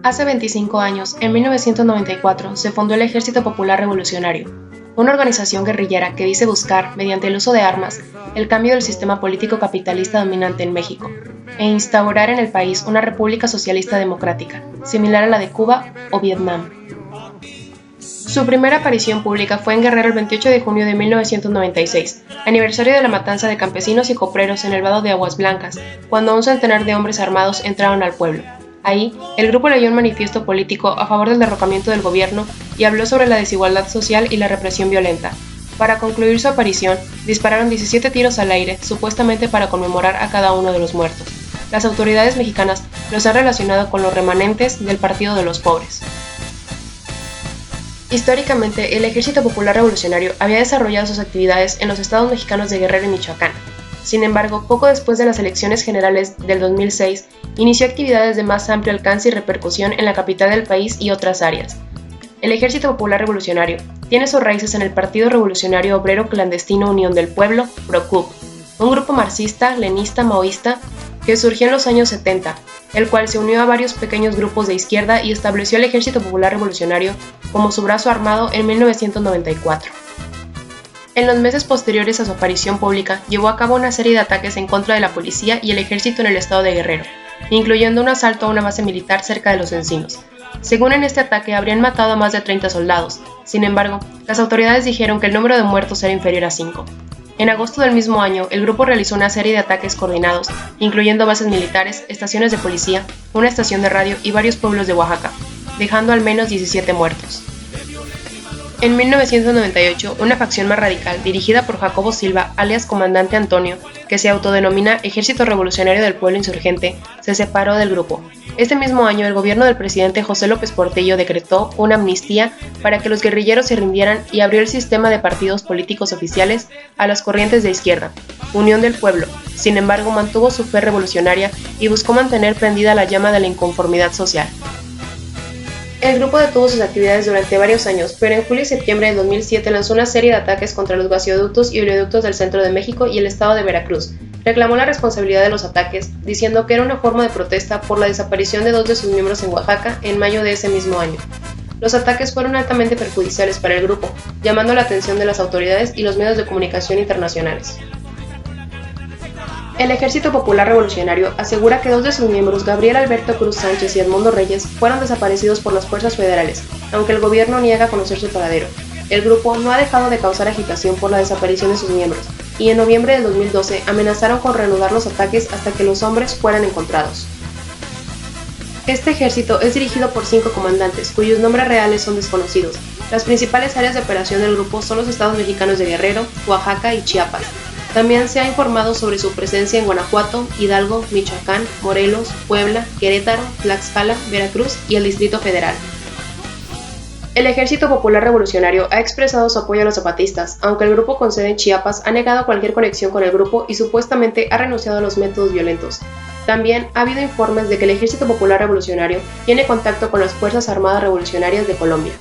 Hace 25 años, en 1994, se fundó el Ejército Popular Revolucionario, una organización guerrillera que dice buscar, mediante el uso de armas, el cambio del sistema político capitalista dominante en México, e instaurar en el país una república socialista democrática, similar a la de Cuba o Vietnam. Su primera aparición pública fue en Guerrero el 28 de junio de 1996, aniversario de la matanza de campesinos y copreros en el vado de Aguas Blancas, cuando un centenar de hombres armados entraron al pueblo. Ahí, el grupo leyó un manifiesto político a favor del derrocamiento del gobierno y habló sobre la desigualdad social y la represión violenta. Para concluir su aparición, dispararon 17 tiros al aire, supuestamente para conmemorar a cada uno de los muertos. Las autoridades mexicanas los han relacionado con los remanentes del Partido de los Pobres. Históricamente, el Ejército Popular Revolucionario había desarrollado sus actividades en los estados mexicanos de Guerrero y Michoacán. Sin embargo, poco después de las elecciones generales del 2006, inició actividades de más amplio alcance y repercusión en la capital del país y otras áreas. El Ejército Popular Revolucionario tiene sus raíces en el Partido Revolucionario Obrero Clandestino Unión del Pueblo, PROCUP, un grupo marxista, leninista, maoísta que surgió en los años 70, el cual se unió a varios pequeños grupos de izquierda y estableció el Ejército Popular Revolucionario como su brazo armado en 1994. En los meses posteriores a su aparición pública, llevó a cabo una serie de ataques en contra de la policía y el ejército en el estado de Guerrero, incluyendo un asalto a una base militar cerca de Los Encinos. Según en este ataque, habrían matado a más de 30 soldados. Sin embargo, las autoridades dijeron que el número de muertos era inferior a 5. En agosto del mismo año, el grupo realizó una serie de ataques coordinados, incluyendo bases militares, estaciones de policía, una estación de radio y varios pueblos de Oaxaca, dejando al menos 17 muertos. En 1998, una facción más radical, dirigida por Jacobo Silva, alias Comandante Antonio, que se autodenomina Ejército Revolucionario del Pueblo Insurgente, se separó del grupo. Este mismo año, el gobierno del presidente José López Portillo decretó una amnistía para que los guerrilleros se rindieran y abrió el sistema de partidos políticos oficiales a las corrientes de izquierda, Unión del Pueblo. Sin embargo, mantuvo su fe revolucionaria y buscó mantener prendida la llama de la inconformidad social. El grupo detuvo sus actividades durante varios años, pero en julio y septiembre de 2007 lanzó una serie de ataques contra los gasoductos y oleoductos del centro de México y el estado de Veracruz. Reclamó la responsabilidad de los ataques, diciendo que era una forma de protesta por la desaparición de 2 de sus miembros en Oaxaca en mayo de ese mismo año. Los ataques fueron altamente perjudiciales para el grupo, llamando la atención de las autoridades y los medios de comunicación internacionales. El Ejército Popular Revolucionario asegura que 2 de sus miembros, Gabriel Alberto Cruz Sánchez y Edmundo Reyes, fueron desaparecidos por las fuerzas federales, aunque el gobierno niega conocer su paradero. El grupo no ha dejado de causar agitación por la desaparición de sus miembros, y en noviembre del 2012 amenazaron con reanudar los ataques hasta que los hombres fueran encontrados. Este ejército es dirigido por 5 comandantes, cuyos nombres reales son desconocidos. Las principales áreas de operación del grupo son los estados mexicanos de Guerrero, Oaxaca y Chiapas. También se ha informado sobre su presencia en Guanajuato, Hidalgo, Michoacán, Morelos, Puebla, Querétaro, Tlaxcala, Veracruz y el Distrito Federal. El Ejército Popular Revolucionario ha expresado su apoyo a los zapatistas, aunque el grupo con sede en Chiapas ha negado cualquier conexión con el grupo y supuestamente ha renunciado a los métodos violentos. También ha habido informes de que el Ejército Popular Revolucionario tiene contacto con las Fuerzas Armadas Revolucionarias de Colombia.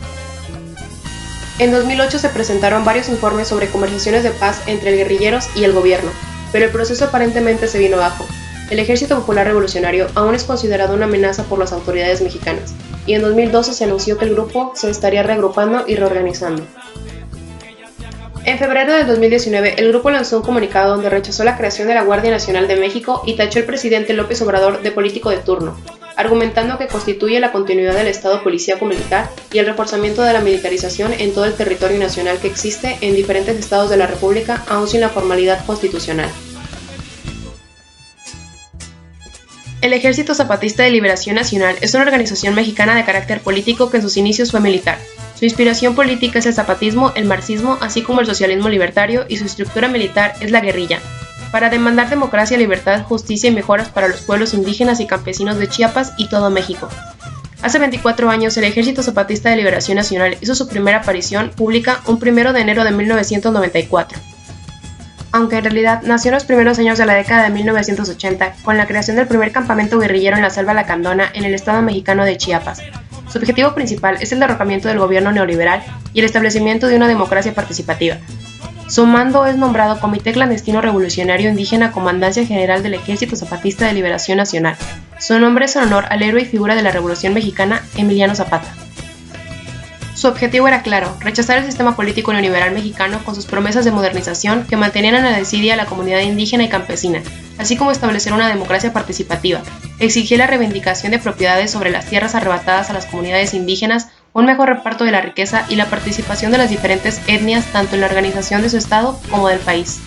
En 2008 se presentaron varios informes sobre conversaciones de paz entre guerrilleros y el gobierno, pero el proceso aparentemente se vino abajo. El Ejército Popular Revolucionario aún es considerado una amenaza por las autoridades mexicanas, y en 2012 se anunció que el grupo se estaría reagrupando y reorganizando. En febrero del 2019, el grupo lanzó un comunicado donde rechazó la creación de la Guardia Nacional de México y tachó al presidente López Obrador de político de turno, argumentando que constituye la continuidad del Estado policíaco-militar y el reforzamiento de la militarización en todo el territorio nacional que existe en diferentes estados de la República, aún sin la formalidad constitucional. El Ejército Zapatista de Liberación Nacional es una organización mexicana de carácter político que en sus inicios fue militar. Su inspiración política es el zapatismo, el marxismo, así como el socialismo libertario, y su estructura militar es la guerrilla, para demandar democracia, libertad, justicia y mejoras para los pueblos indígenas y campesinos de Chiapas y todo México. Hace 24 años, el Ejército Zapatista de Liberación Nacional hizo su primera aparición pública un 1 de enero de 1994. Aunque en realidad nació en los primeros años de la década de 1980, con la creación del primer campamento guerrillero en la Selva Lacandona, en el estado mexicano de Chiapas. Su objetivo principal es el derrocamiento del gobierno neoliberal y el establecimiento de una democracia participativa. Su mando es nombrado Comité Clandestino Revolucionario Indígena Comandancia General del Ejército Zapatista de Liberación Nacional. Su nombre es en honor al héroe y figura de la Revolución Mexicana, Emiliano Zapata. Su objetivo era claro, rechazar el sistema político neoliberal mexicano con sus promesas de modernización que mantenían en la desidia a la comunidad indígena y campesina, así como establecer una democracia participativa, exigir la reivindicación de propiedades sobre las tierras arrebatadas a las comunidades indígenas, un mejor reparto de la riqueza y la participación de las diferentes etnias tanto en la organización de su estado como del país.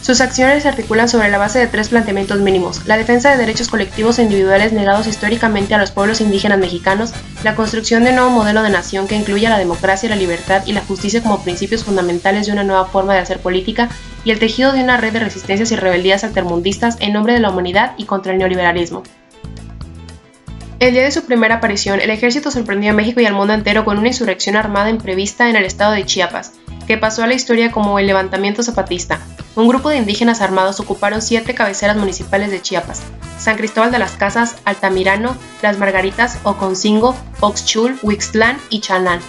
Sus acciones se articulan sobre la base de tres planteamientos mínimos: la defensa de derechos colectivos e individuales negados históricamente a los pueblos indígenas mexicanos, la construcción de un nuevo modelo de nación que incluya la democracia, la libertad y la justicia como principios fundamentales de una nueva forma de hacer política, y el tejido de una red de resistencias y rebeldías altermundistas en nombre de la humanidad y contra el neoliberalismo. El día de su primera aparición, el ejército sorprendió a México y al mundo entero con una insurrección armada imprevista en el estado de Chiapas, que pasó a la historia como el Levantamiento Zapatista. Un grupo de indígenas armados ocuparon 7 cabeceras municipales de Chiapas: San Cristóbal de las Casas, Altamirano, Las Margaritas, Oconcingo, Oxchul, Huixtlán y Chalán.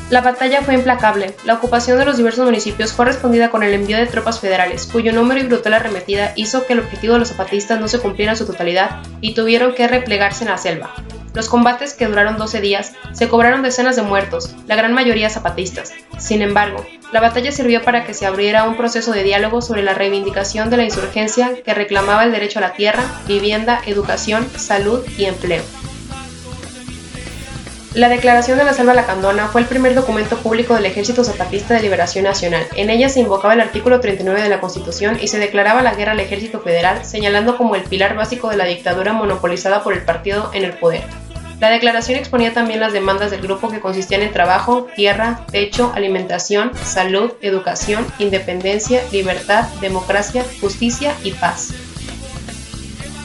La batalla fue implacable. La ocupación de los diversos municipios fue respondida con el envío de tropas federales, cuyo número y brutal arremetida hizo que el objetivo de los zapatistas no se cumpliera en su totalidad y tuvieron que replegarse en la selva. Los combates, que duraron 12 días, se cobraron decenas de muertos, la gran mayoría zapatistas. Sin embargo, la batalla sirvió para que se abriera un proceso de diálogo sobre la reivindicación de la insurgencia que reclamaba el derecho a la tierra, vivienda, educación, salud y empleo. La Declaración de la Selva Lacandona fue el primer documento público del Ejército Zapatista de Liberación Nacional. En ella se invocaba el artículo 39 de la Constitución y se declaraba la guerra al Ejército Federal, señalando como el pilar básico de la dictadura monopolizada por el partido en el poder. La declaración exponía también las demandas del grupo, que consistían en trabajo, tierra, techo, alimentación, salud, educación, independencia, libertad, democracia, justicia y paz.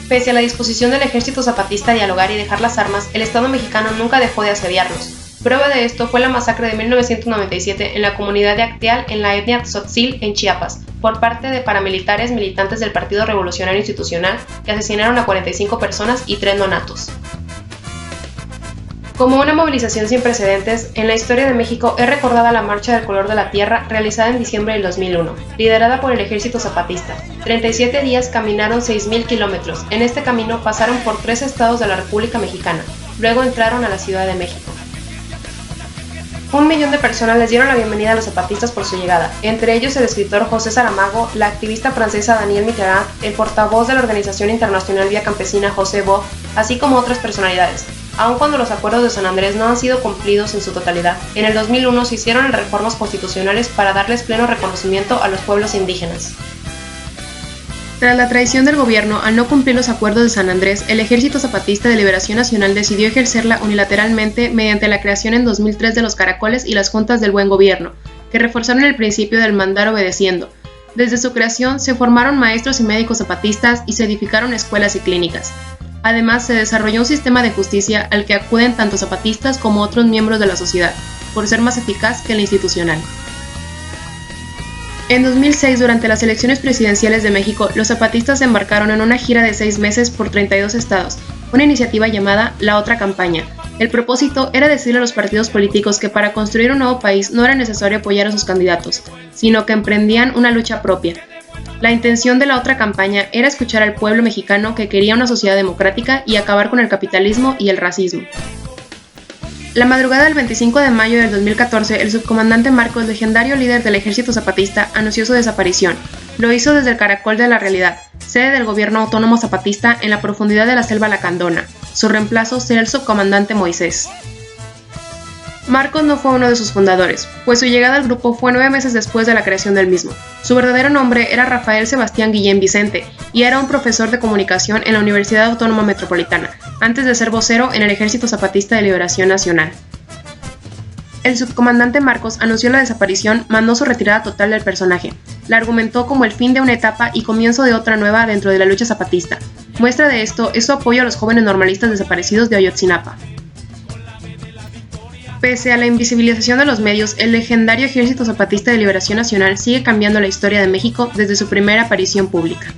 Pese a la disposición del ejército zapatista a dialogar y dejar las armas, el Estado mexicano nunca dejó de asediarlos. Prueba de esto fue la masacre de 1997 en la comunidad de Acteal, en la etnia Tzotzil, en Chiapas, por parte de paramilitares militantes del Partido Revolucionario Institucional, que asesinaron a 45 personas y 3 nonatos. Como una movilización sin precedentes, en la historia de México es recordada la Marcha del Color de la Tierra, realizada en diciembre del 2001, liderada por el Ejército Zapatista. 37 días caminaron 6.000 kilómetros. En este camino pasaron por 3 estados de la República Mexicana. Luego entraron a la Ciudad de México. 1 millón de personas les dieron la bienvenida a los zapatistas por su llegada, entre ellos el escritor José Saramago, la activista francesa Danielle Mitterrand, el portavoz de la Organización Internacional Vía Campesina José Bo, así como otras personalidades. Aun cuando los acuerdos de San Andrés no han sido cumplidos en su totalidad, en el 2001 se hicieron reformas constitucionales para darles pleno reconocimiento a los pueblos indígenas. Tras la traición del gobierno al no cumplir los acuerdos de San Andrés, el Ejército Zapatista de Liberación Nacional decidió ejercerla unilateralmente mediante la creación en 2003 de los caracoles y las juntas del buen gobierno, que reforzaron el principio del mandar obedeciendo. Desde su creación se formaron maestros y médicos zapatistas y se edificaron escuelas y clínicas. Además, se desarrolló un sistema de justicia al que acuden tanto zapatistas como otros miembros de la sociedad, por ser más eficaz que el institucional. En 2006, durante las elecciones presidenciales de México, los zapatistas se embarcaron en una gira de 6 meses por 32 estados, una iniciativa llamada La Otra Campaña. El propósito era decirle a los partidos políticos que para construir un nuevo país no era necesario apoyar a sus candidatos, sino que emprendían una lucha propia. La intención de la otra campaña era escuchar al pueblo mexicano, que quería una sociedad democrática y acabar con el capitalismo y el racismo. La madrugada del 25 de mayo del 2014, el subcomandante Marcos, legendario líder del Ejército Zapatista, anunció su desaparición. Lo hizo desde el Caracol de la Realidad, sede del gobierno autónomo zapatista en la profundidad de la selva Lacandona. Su reemplazo será el subcomandante Moisés. Marcos no fue uno de sus fundadores, pues su llegada al grupo fue 9 meses después de la creación del mismo. Su verdadero nombre era Rafael Sebastián Guillén Vicente y era un profesor de comunicación en la Universidad Autónoma Metropolitana, antes de ser vocero en el Ejército Zapatista de Liberación Nacional. El subcomandante Marcos anunció la desaparición, mandó su retirada total del personaje. La argumentó como el fin de una etapa y comienzo de otra nueva dentro de la lucha zapatista. Muestra de esto es su apoyo a los jóvenes normalistas desaparecidos de Ayotzinapa. Pese a la invisibilización de los medios, el legendario Ejército Zapatista de Liberación Nacional sigue cambiando la historia de México desde su primera aparición pública.